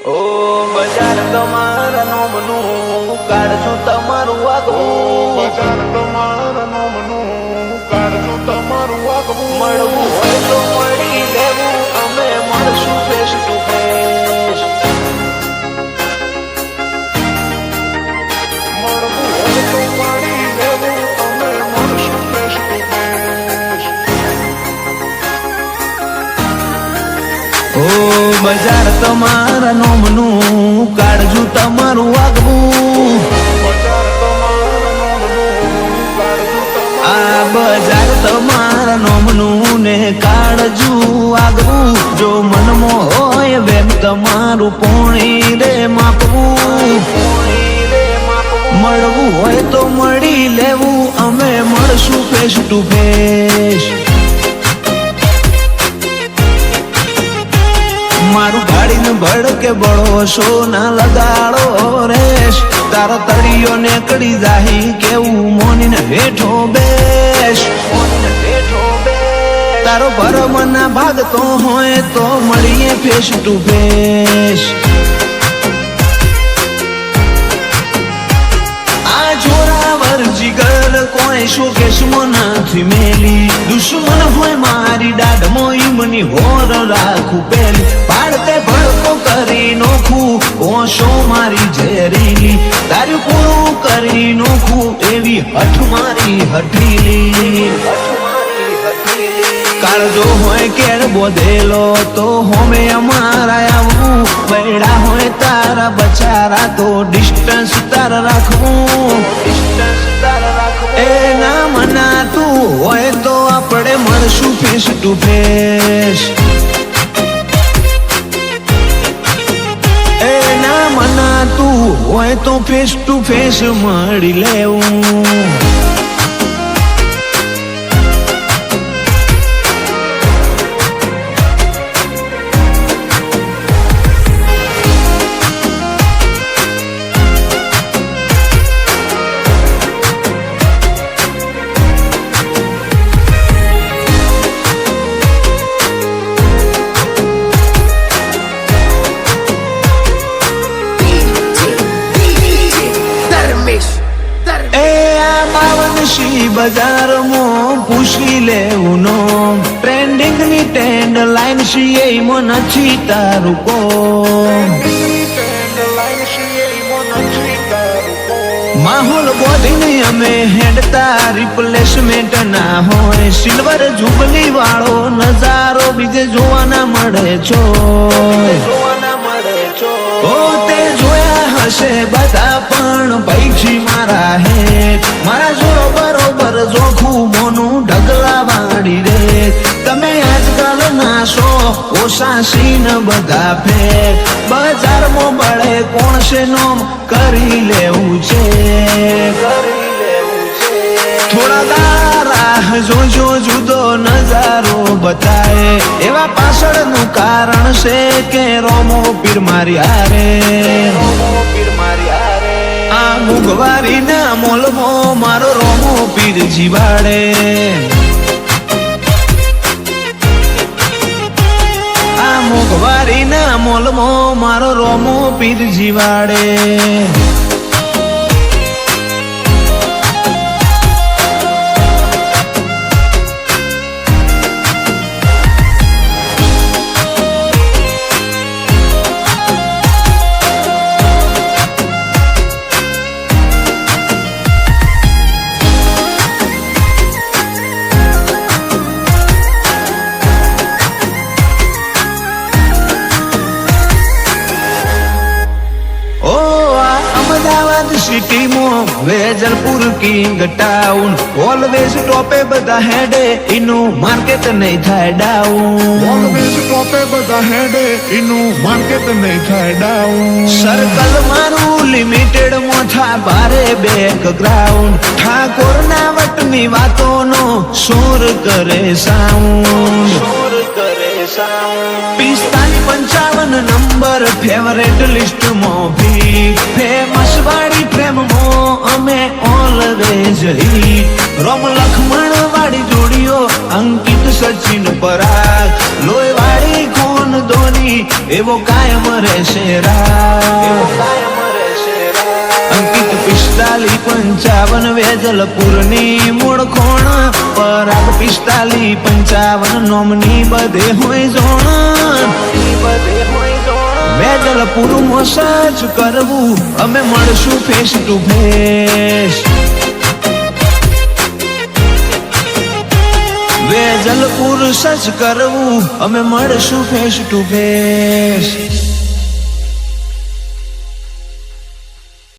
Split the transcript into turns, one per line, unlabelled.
ઓ બજાર તમારા નોમનું કાઢશું તમારું આગવું,
બજાર તમારા નોમનું કાઢશું તમારું આગવું.
મળવું હોય તો મળી લેવું, અમે મળશું ફેસ ટુ ફેસ.
મળવું હોય તો મળી લેવું, અમે મળશું ફેસ ટુ ફેસ.
ઓ બજાર તમારા નોમનું કાઢશું તમારું આગવું,
બજાર તમારા નોમનું કાઢશું તમારું
આ બજાર તમારા નોમનું ને કાઢજું આગવું. જો મનમાં હોય વેમ તમારું પોણી રે માપવું, મળવું હોય તો મળી લેવું, અમે મળશું ફેસ ટુ ફેસ. મારું ગાડીને ભડકે બળો સોના લગાડો રેશ, તારો તળિયો નીકળી જાહી કેવું મોનીને હેઠો બેસ. તારો ભરમના ભાગતો હોય તો મળીએ ફેસ ટુ ફેસ. આ જોરાવર જીગર કોઈ શોકેશમાં નથી મેલી, દુશ્મન હોય મારી દાઢમાં ઈમની હોર રાખું પેલી. પાડતે ભડકો કરી નોખું ઓશો મારી ઝેરીલી, તારું પૂરું કરી નોખું એવી હઠ મારી હઠીલી. કાળજો હોય કેળ બોધેલો તો હોમે અમારા આવવું, બૈડા હોય તારા બચારા તો ડિસ્ટન્સ તારા રાખવું. એ ના મનાતું હોય તો આપણે મળશું ફેસ ટુ ફેસ. એ ના મનાતું હોય તો ફેસ ટુ ફેસ મળી લેવું. એ આ બાવનશી બજારમાં પૂછી લેવું નો, ટ્રેન્ડિંગ ની ટ્રેન્ડ લાઈન છીએ એમાં નથી તારું કોમ. માહોલ બોધીને અમે હેડતા રિપ્લેસમેન્ટ ના હોય, સિલ્વર જુબલી વાળો નજારો બીજે જોવા ના મળે છો. ઓ તે જોયા હશે બધા પણ પૈકી મારા હે, મારા જોડો બરોબર જોખું મોનું ઢગલા વાળી રે. તમે આજકાલ નાશો ઓછા સીન બધા ફેર, બજારમાં બળે કોણ છે નોમ કરી લેવું છે. થોડા દારા જોજો જુદો નજારો બતાય, એવા પાછળનું કારણ છે કે રોમો પીર મારી હારે. આ મુગવારી ના મોલમાં મારો રોમો પીર જીવાડે. આ મુગવારી ના મોલમાં મારો રોમો પીર જીવાડે. સિટીમાં વેજલપુર કિંગ ટાઉન, ઓલવેઝ ટોપે બધા હેડે એનું માર્કેટ નહીં થાય ડાઉન.
ઓલવેઝ ટોપે બધા હેડે એનું માર્કેટ નહીં થાય ડાઉન.
સર્કલ મારું લિમિટેડ મોથા ભારે બેકગ્રાઉન્ડ, ઠાકોર ના વટની વાતોનો શોર કરે સાઉન્ડ. 45-55 નંબર ફેવરેટ લિસ્ટમાં ભી, ફેમસ વાળી પ્રેમમાં અમે ઓલવેઝ હિટ. રોમ લખમણ વાળી જોડીઓ અંકિત સચિન પરાગ, લોહી વાળી કોણ ધોની હોય એવો કાયમ રહેશે અંકિત 4555 વેજલપુરની મૂળ ખોણ પરાગ 4555 નોમની બધે હોય જોણ વેજલપુરમાં સર્ચ કરવું અમે મળશું face to face Vejalpur search કરવું અમે મળશું ફેસ ટુ ફેસ